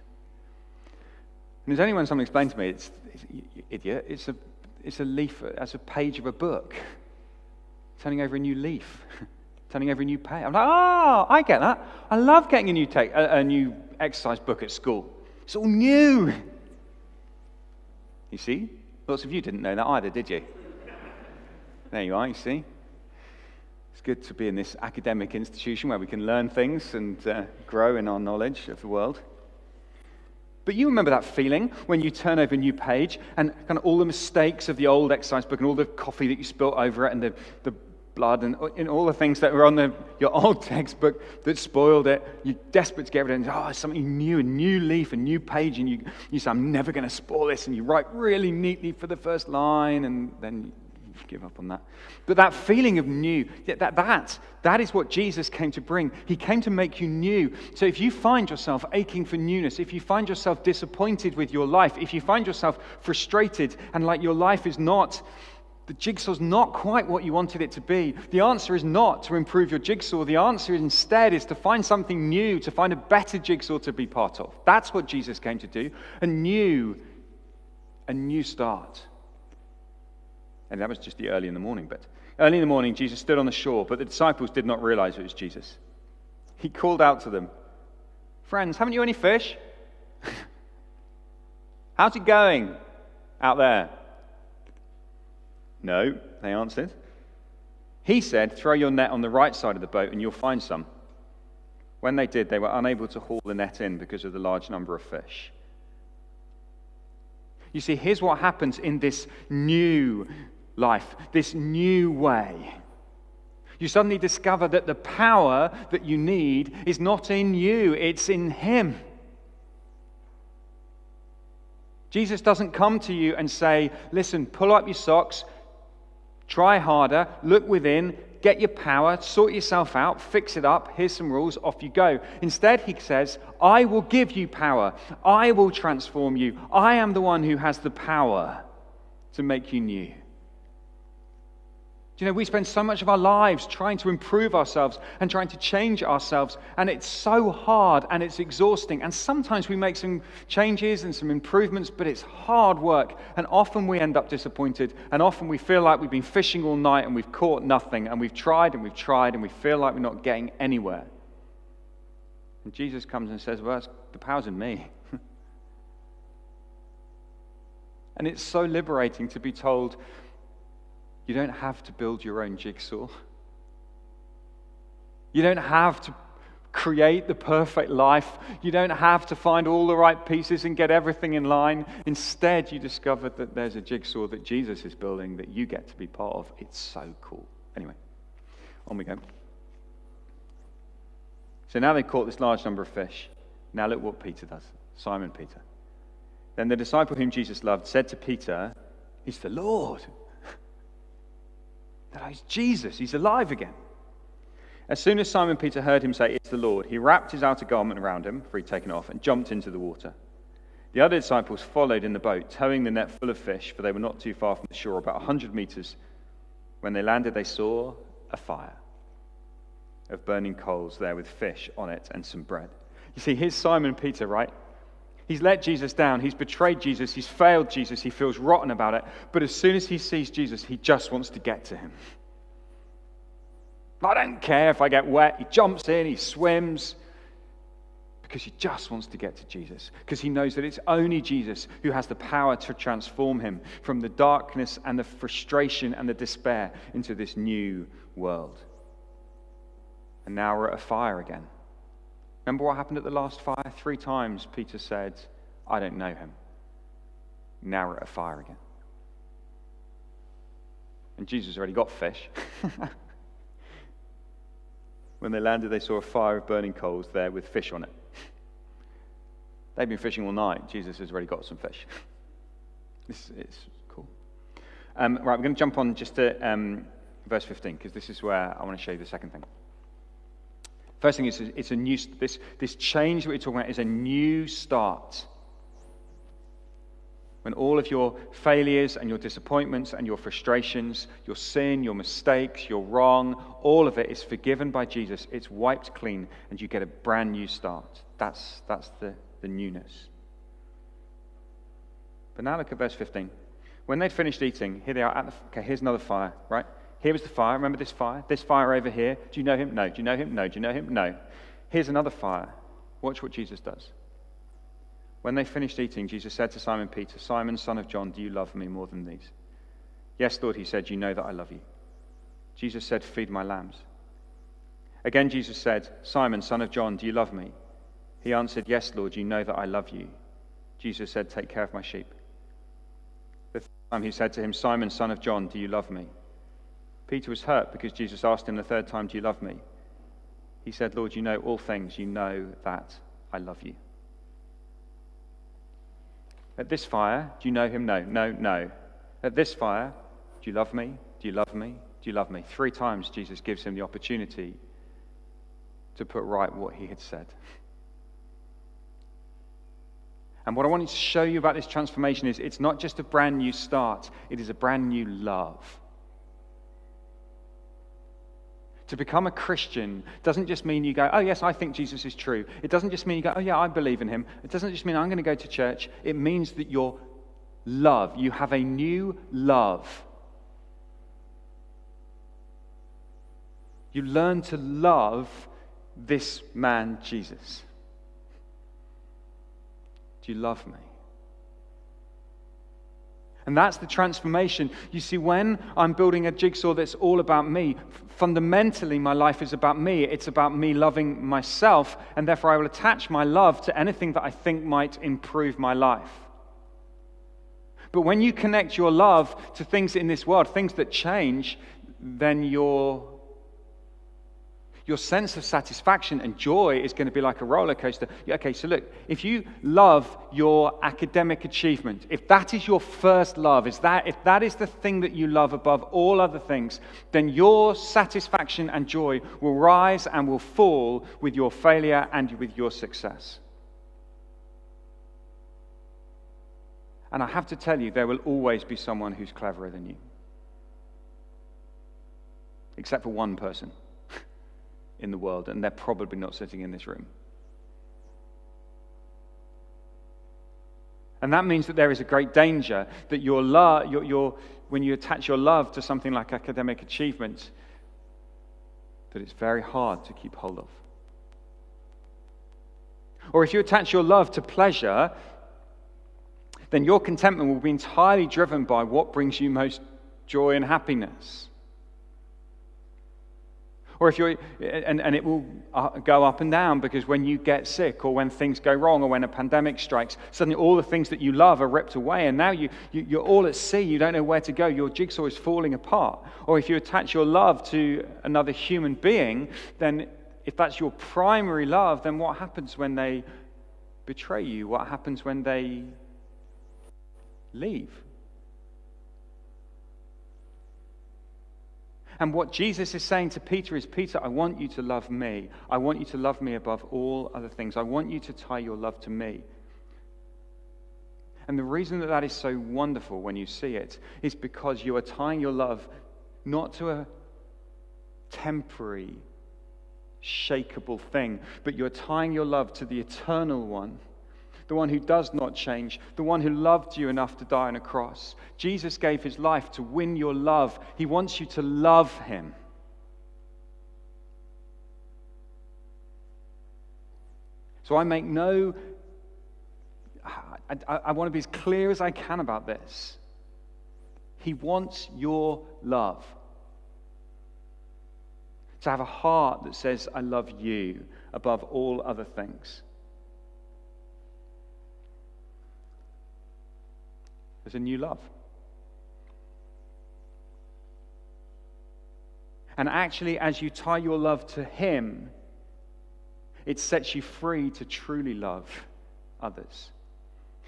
And it's only when someone explained to me, it's you idiot, it's a leaf, it's a page of a book. Turning over a new leaf. Turning over a new page. I'm like, I get that. I love getting a new exercise book at school. It's all new. You see? Lots of you didn't know that either, did you? There you are, you see? It's good to be in this academic institution where we can learn things and grow in our knowledge of the world. But you remember that feeling when you turn over a new page and kind of all the mistakes of the old exercise book and all the coffee that you spilt over it and the blood and all the things that were on your old textbook that spoiled it. You're desperate to get rid of it. And, something new, a new leaf, a new page. And you say, I'm never going to spoil this. And you write really neatly for the first line. And then you give up on that. But that feeling of new, that is what Jesus came to bring. He came to make you new. So if you find yourself aching for newness, if you find yourself disappointed with your life, if you find yourself frustrated and like your life is not... the jigsaw's not quite what you wanted it to be. The answer is not to improve your jigsaw. The answer instead is to find something new, to find a better jigsaw to be part of. That's what Jesus came to do. A new start. And that was just the early in the morning bit. Early in the morning, Jesus stood on the shore, but the disciples did not realize it was Jesus. He called out to them, friends, haven't you any fish? How's it going out there? No, they answered. He said, throw your net on the right side of the boat and you'll find some. When they did, they were unable to haul the net in because of the large number of fish. You see, here's what happens in this new life, this new way. You suddenly discover that the power that you need is not in you, it's in him. Jesus doesn't come to you and say, listen, pull up your socks, try harder, look within, get your power, sort yourself out, fix it up, here's some rules, off you go. Instead, he says, I will give you power. I will transform you. I am the one who has the power to make you new. Do you know, we spend so much of our lives trying to improve ourselves and trying to change ourselves, and it's so hard and it's exhausting. And sometimes we make some changes and some improvements, but it's hard work. And often we end up disappointed, and often we feel like we've been fishing all night and we've caught nothing, and we've tried and we've tried and we feel like we're not getting anywhere. And Jesus comes and says, well, the power's in me. And it's so liberating to be told, you don't have to build your own jigsaw. You don't have to create the perfect life. You don't have to find all the right pieces and get everything in line. Instead, you discover that there's a jigsaw that Jesus is building that you get to be part of. It's so cool. Anyway, on we go. So now they've caught this large number of fish. Now look what Peter does. Simon Peter. Then the disciple whom Jesus loved said to Peter, he's the Lord. That he's Jesus, he's alive again. As soon as Simon Peter heard him say, it's the Lord, he wrapped his outer garment around him, for he'd taken it off, and jumped into the water. The other disciples followed in the boat, towing the net full of fish, for they were not too far from the shore, about 100 meters. When they landed, they saw a fire of burning coals there with fish on it and some bread. You see, here's Simon Peter, right? He's let Jesus down. He's betrayed Jesus. He's failed Jesus. He feels rotten about it. But as soon as he sees Jesus, he just wants to get to him. I don't care if I get wet. He jumps in, he swims, because he just wants to get to Jesus. Because he knows that it's only Jesus who has the power to transform him from the darkness and the frustration and the despair into this new world. And now we're at a fire again. Remember what happened at the last fire? 3 times Peter said, I don't know him. Now we're at a fire again. And Jesus already got fish. When they landed, they saw a fire of burning coals there with fish on it. They've been fishing all night. Jesus has already got some fish. This is cool. Right, we're going to jump on just to verse 15, because this is where I want to show you the second thing. First thing is, it's a new. This change that we're talking about is a new start. When all of your failures and your disappointments and your frustrations, your sin, your mistakes, your wrong, all of it is forgiven by Jesus. It's wiped clean, and you get a brand new start. That's the newness. But now look at verse 15. When they'd finished eating, here they are okay, here's another fire, right? Here was the fire. Remember this fire? This fire over here. Do you know him? No. Do you know him? No. Do you know him? No. Here's another fire. Watch what Jesus does. When they finished eating, Jesus said to Simon Peter, Simon, son of John, do you love me more than these? Yes, Lord, he said, you know that I love you. Jesus said, feed my lambs. Again, Jesus said, Simon, son of John, do you love me? He answered, yes, Lord, you know that I love you. Jesus said, take care of my sheep. The third time he said to him, Simon, son of John, do you love me? Peter was hurt because Jesus asked him the third time, do you love me? He said, Lord, you know all things. You know that I love you. At this fire, do you know him? No, no, no. At this fire, do you love me? Do you love me? Do you love me? 3 times Jesus gives him the opportunity to put right what he had said. And what I wanted to show you about this transformation is it's not just a brand new start, it is a brand new love. To become a Christian doesn't just mean you go, oh yes, I think Jesus is true. It doesn't just mean you go, oh yeah, I believe in him. It doesn't just mean I'm going to go to church. It means that you're love. You have a new love. You learn to love this man, Jesus. Do you love me? And that's the transformation. You see, when I'm building a jigsaw that's all about me, fundamentally my life is about me. It's about me loving myself, and therefore I will attach my love to anything that I think might improve my life. But when you connect your love to things in this world, things that change, then your Your sense of satisfaction and joy is going to be like a roller coaster. Okay, so look, if you love your academic achievement, if that is your first love, if that is the thing that you love above all other things, then your satisfaction and joy will rise and will fall with your failure and with your success. And I have to tell you, there will always be someone who's cleverer than you. Except for one person in the world, and they're probably not sitting in this room. And that means that there is a great danger that when you attach your love to something like academic achievement, that it's very hard to keep hold of. Or if you attach your love to pleasure, then your contentment will be entirely driven by what brings you most joy and happiness. Or if and it will go up and down, because when you get sick or when things go wrong or when a pandemic strikes, suddenly all the things that you love are ripped away, and now you're all at sea, you don't know where to go, your jigsaw is falling apart. Or if you attach your love to another human being, then if that's your primary love, then what happens when they betray you? What happens when they leave? And what Jesus is saying to Peter is, Peter, I want you to love me. I want you to love me above all other things. I want you to tie your love to me. And the reason that is so wonderful when you see it is because you are tying your love not to a temporary, shakeable thing, but you're tying your love to the eternal one, the one who does not change, the one who loved you enough to die on a cross. Jesus gave his life to win your love. He wants you to love him. So I want to be as clear as I can about this. He wants your love. To have a heart that says, I love you above all other things. There's a new love. And actually, as you tie your love to him, it sets you free to truly love others.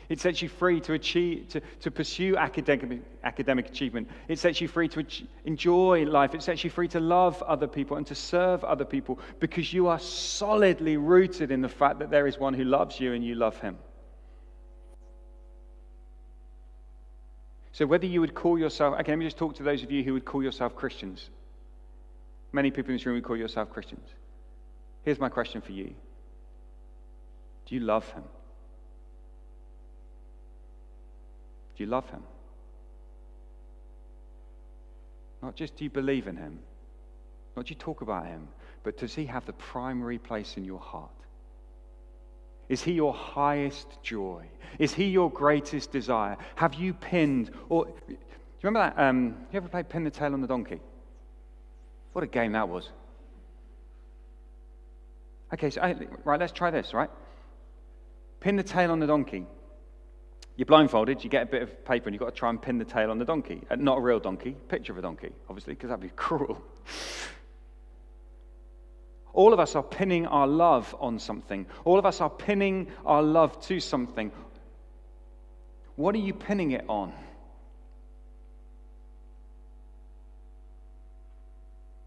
It sets you free to pursue academic achievement. It sets you free to enjoy life. It sets you free to love other people and to serve other people, because you are solidly rooted in the fact that there is one who loves you and you love him. So whether you would call yourself, okay, let me just talk to those of you who would call yourself Christians. Many people in this room would call yourself Christians. Here's my question for you. Do you love him? Do you love him? Not just do you believe in him, not do you talk about him, but does he have the primary place in your heart? Is he your highest joy? Is he your greatest desire? Have you pinned, or do you remember that? You ever played Pin the Tail on the Donkey? What a game that was. Okay, so right, let's try this, right? Pin the tail on the donkey. You're blindfolded, you get a bit of paper and you've got to try and pin the tail on the donkey. Not a real donkey, picture of a donkey, obviously, because that'd be cruel. All of us are pinning our love on something. All of us are pinning our love to something. What are you pinning it on?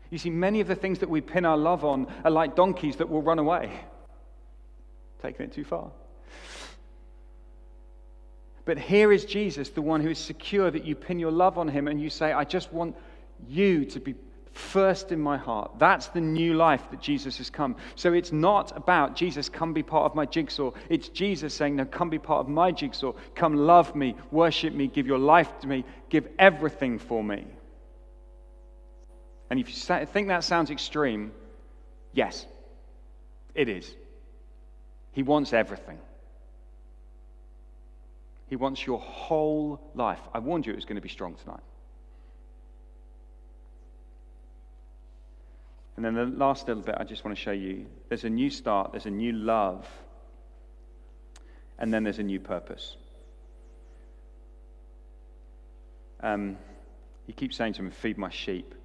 You see, many of the things that we pin our love on are like donkeys that will run away. Taking it too far. But here is Jesus, the one who is secure, that you pin your love on him and you say, I just want you to be first in my heart. That's the new life that Jesus has come. So it's not about Jesus, come be part of my jigsaw. It's Jesus saying, no, come be part of my jigsaw. Come love me, worship me, give your life to me, give everything for me. And if you think that sounds extreme, yes, it is. He wants everything. He wants your whole life. I warned you it was going to be strong tonight. And then the last little bit I just want to show you, there's a new start, there's a new love, and then there's a new purpose. He keeps saying to him, feed my sheep.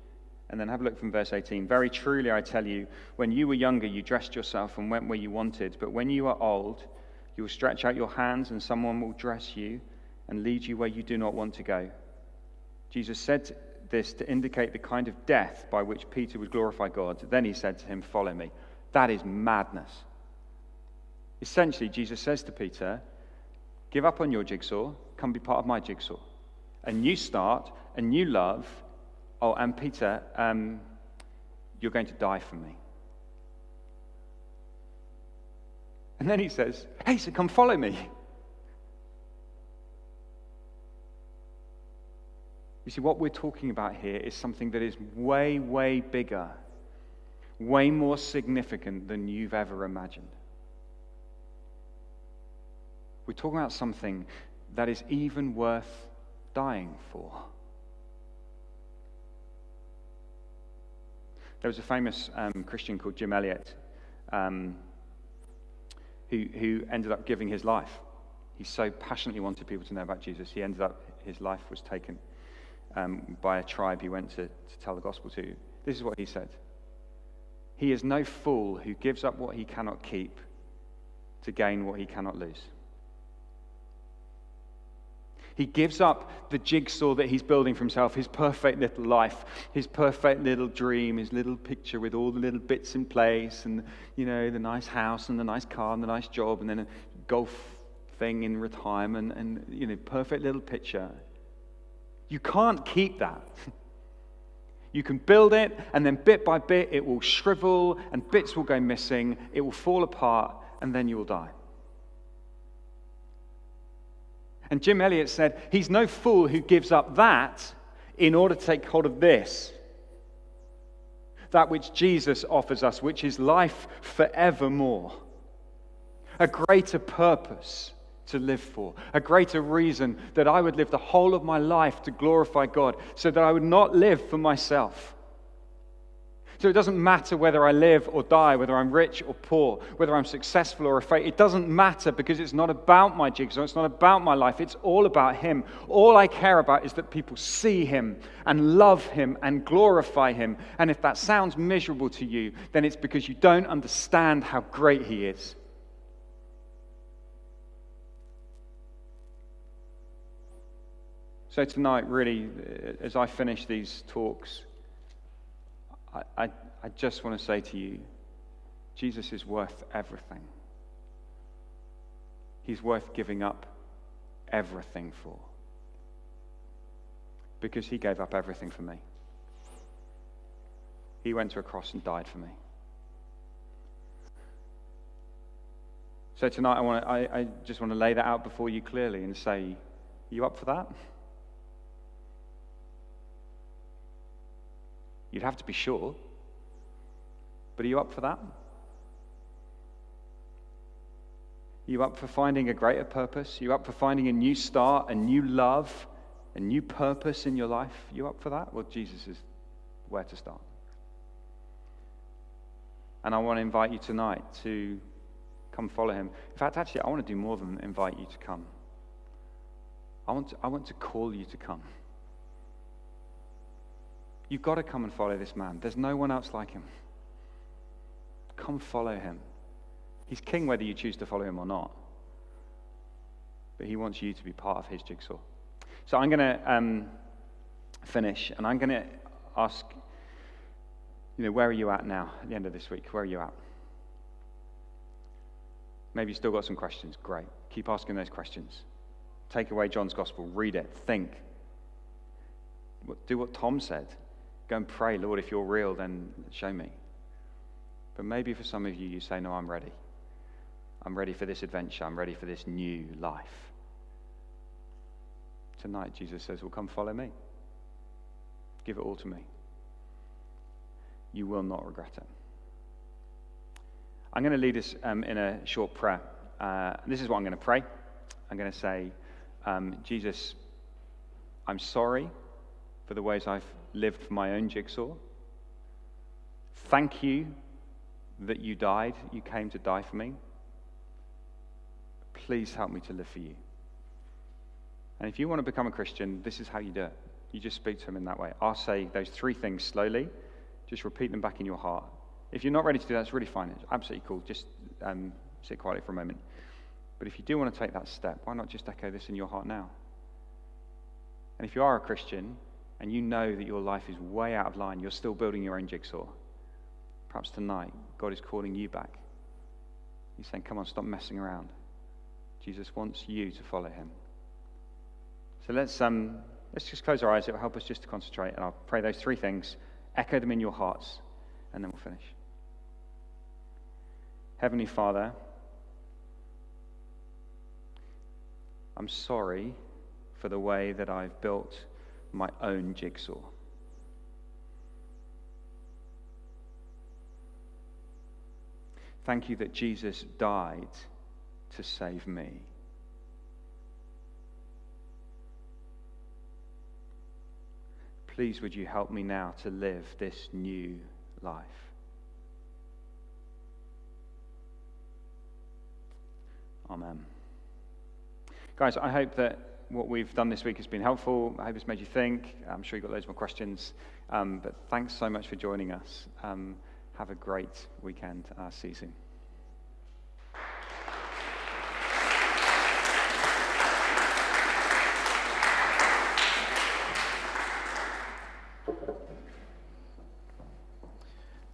And then have a look from verse 18. Very truly I tell you, when you were younger, you dressed yourself and went where you wanted. But when you are old, you will stretch out your hands and someone will dress you and lead you where you do not want to go. Jesus said this to indicate the kind of death by which Peter would glorify God. Then he said to him, follow me. That is madness. Essentially, Jesus says to Peter, give up on your jigsaw, come be part of my jigsaw. A new start, a new love. Oh, and Peter, you're going to die for me. And then he says, hey, so come follow me. You see, what we're talking about here is something that is way, way bigger, way more significant than you've ever imagined. We're talking about something that is even worth dying for. There was a famous Christian called Jim Elliot who ended up giving his life. He so passionately wanted people to know about Jesus. His life was taken by a tribe he went to tell the gospel to. This is what he said. He is no fool who gives up what he cannot keep to gain what he cannot lose. He gives up the jigsaw that he's building for himself, his perfect little life, his perfect little dream, his little picture with all the little bits in place and, the nice house and the nice car and the nice job and then a golf thing in retirement and, perfect little picture. You can't keep that. You can build it and then bit by bit it will shrivel and bits will go missing, it will fall apart and then you will die. And Jim Elliot said, he's no fool who gives up that in order to take hold of this. That which Jesus offers us, which is life forevermore. A greater purpose to live for. A greater reason that I would live the whole of my life to glorify God, so that I would not live for myself. So it doesn't matter whether I live or die, whether I'm rich or poor, whether I'm successful or a failure. It doesn't matter, because it's not about my jigsaw. It's not about my life. It's all about Him. All I care about is that people see Him and love Him and glorify Him. And if that sounds miserable to you, then it's because you don't understand how great He is. So tonight, really, as I finish these talks, I just want to say to you, Jesus is worth everything. He's worth giving up everything for. Because He gave up everything for me. He went to a cross and died for me. So tonight, I just want to lay that out before you clearly and say, are you up for that? You'd have to be sure. But are you up for that? Are you up for finding a greater purpose? Are you up for finding a new start, a new love, a new purpose in your life? Are you up for that? Well, Jesus is where to start. And I want to invite you tonight to come follow Him. In fact, actually, I want to do more than invite you to come. I want to call you to come. You've got to come and follow this man. There's no one else like him. Come follow him. He's king whether you choose to follow him or not. But he wants you to be part of his jigsaw. So I'm going to finish, and I'm going to ask, where are you at now at the end of this week? Where are you at? Maybe you've still got some questions. Great. Keep asking those questions. Take away John's gospel. Read it. Think. Do what Tom said. Go and pray, Lord, if you're real, then show me. But maybe for some of you, you say, no, I'm ready. I'm ready for this adventure. I'm ready for this new life. Tonight, Jesus says, well, come follow me. Give it all to me. You will not regret it. I'm going to lead us in a short prayer. This is what I'm going to pray. I'm going to say, Jesus, I'm sorry for the ways I've lived for my own jigsaw. Thank you that you died. You came to die for me. Please help me to live for you. And if you want to become a Christian, this is how you do it. You just speak to him in that way. I'll say those 3 things slowly. Just repeat them back in your heart. If you're not ready to do that, it's really fine. It's absolutely cool. Just sit quietly for a moment. But if you do want to take that step, why not just echo this in your heart now? And if you are a Christian and you know that your life is way out of line, you're still building your own jigsaw, perhaps tonight God is calling you back. He's saying, come on, stop messing around. Jesus wants you to follow him. So let's just close our eyes. It will help us just to concentrate. And I'll pray those 3 things, echo them in your hearts, and then we'll finish. Heavenly Father, I'm sorry for the way that I've built my own jigsaw. Thank you that Jesus died to save me. Please would you help me now to live this new life. Amen. Guys, I hope that what we've done this week has been helpful. I hope it's made you think. I'm sure you've got loads more questions. But thanks so much for joining us. Have a great weekend. See you soon.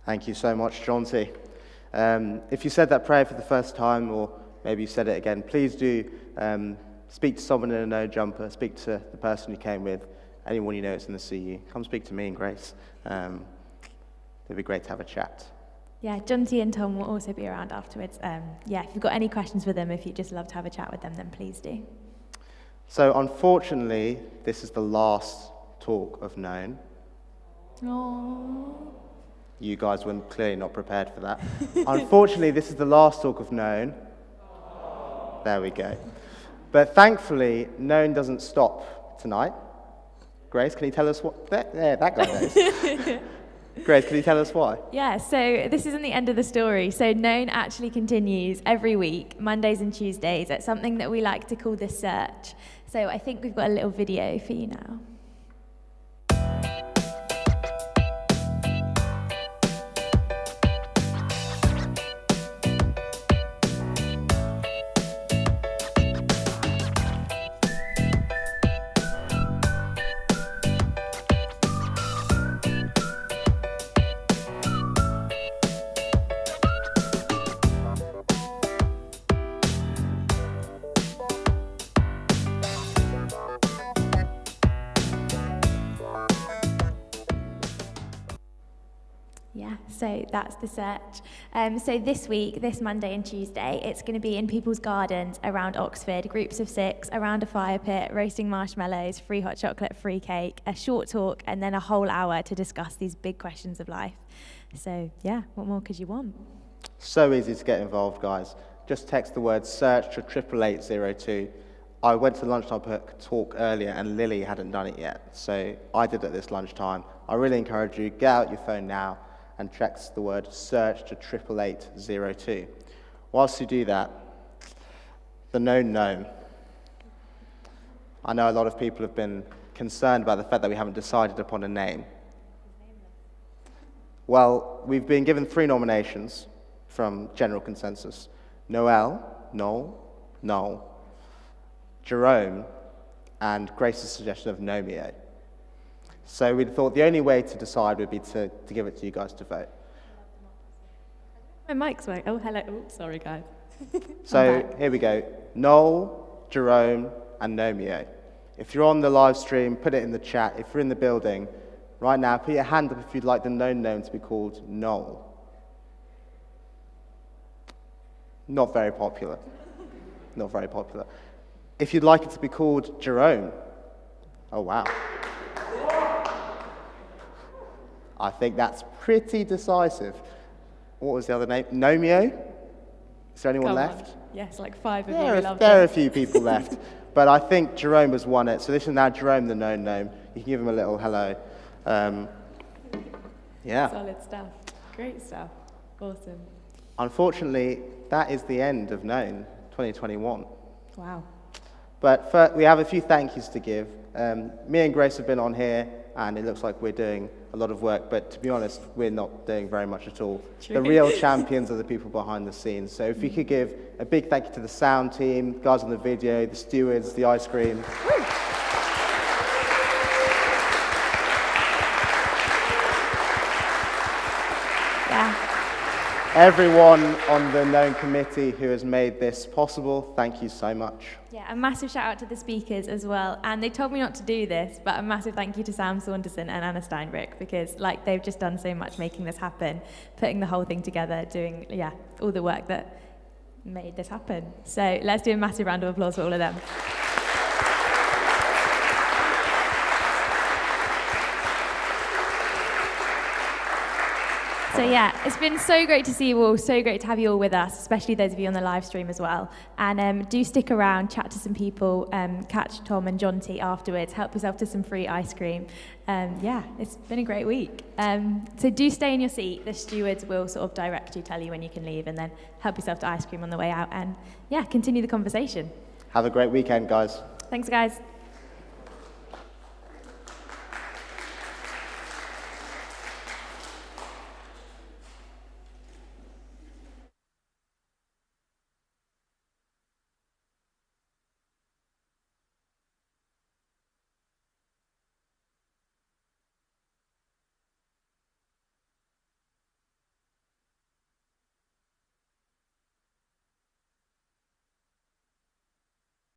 Thank you so much, Jonty. If you said that prayer for the first time, or maybe you said it again, please do speak to someone in a no jumper, speak to the person you came with, anyone you know that's in the CU. Come speak to me and Grace. It'd be great to have a chat. Yeah, Jonty and Tom will also be around afterwards. If you've got any questions for them, if you'd just love to have a chat with them, then please do. So unfortunately, this is the last talk of Known. Aww. You guys were clearly not prepared for that. Unfortunately, this is the last talk of Known. There we go. But thankfully, Known doesn't stop tonight. Grace, can you tell us what... There, that guy knows. Grace, can you tell us why? Yeah, so this isn't the end of the story. So Known actually continues every week, Mondays and Tuesdays, at something that we like to call The Search. So I think we've got a little video for you now. Yeah, so that's The Search. So this week, this Monday and Tuesday, it's going to be in people's gardens around Oxford, groups of 6, around a fire pit, roasting marshmallows, free hot chocolate, free cake, a short talk, and then a whole hour to discuss these big questions of life. So yeah, what more could you want? So easy to get involved, guys. Just text the word search to 88802. I went to the lunchtime talk earlier and Lily hadn't done it yet, so I did it at this lunchtime. I really encourage you, get out your phone now and text the word search to 88802. Whilst you do that, the known known. I know a lot of people have been concerned about the fact that we haven't decided upon a name. Well, we've been given 3 nominations from general consensus. Noel, Jerome, and Grace's suggestion of Nomeo. So we thought the only way to decide would be to give it to you guys to vote. My mic's working. Oh, hello. Oh, sorry, guys. So here we go. Noel, Jerome, and Nomeo. If you're on the live stream, put it in the chat. If you're in the building, right now, put your hand up if you'd like the known to be called Noel. Not very popular. Not very popular. If you'd like it to be called Jerome. Oh, wow. I think that's pretty decisive. What was the other name? Nomeo? Is there anyone left? Yes, like 5 of There you. are a few people left. But I think Jerome has won it. So this is now Jerome the known gnome. You can give him a little hello. Yeah. Solid stuff. Great stuff. Awesome. Unfortunately, that is the end of Known 2021. Wow. But we have a few thank yous to give. Me and Grace have been on here, and it looks like we're doing a lot of work, but to be honest, we're not doing very much at all. True. The real champions are the people behind the scenes. So if you could give a big thank you to the sound team, guys on the video, the stewards, the ice cream. Yeah. Everyone on the known committee who has made this possible, thank you so much. Yeah, a massive shout out to the speakers as well. And they told me not to do this, but a massive thank you to Sam Saunderson and Anna Steinbrück, because they've just done so much making this happen, putting the whole thing together, doing all the work that made this happen. So let's do a massive round of applause for all of them. So it's been so great to see you all, so great to have you all with us, especially those of you on the live stream as well. And do stick around, chat to some people, catch Tom and Jonty afterwards, help yourself to some free ice cream. It's been a great week. So do stay in your seat. The stewards will sort of direct you, tell you when you can leave, and then help yourself to ice cream on the way out, and continue the conversation. Have a great weekend, guys. Thanks, guys.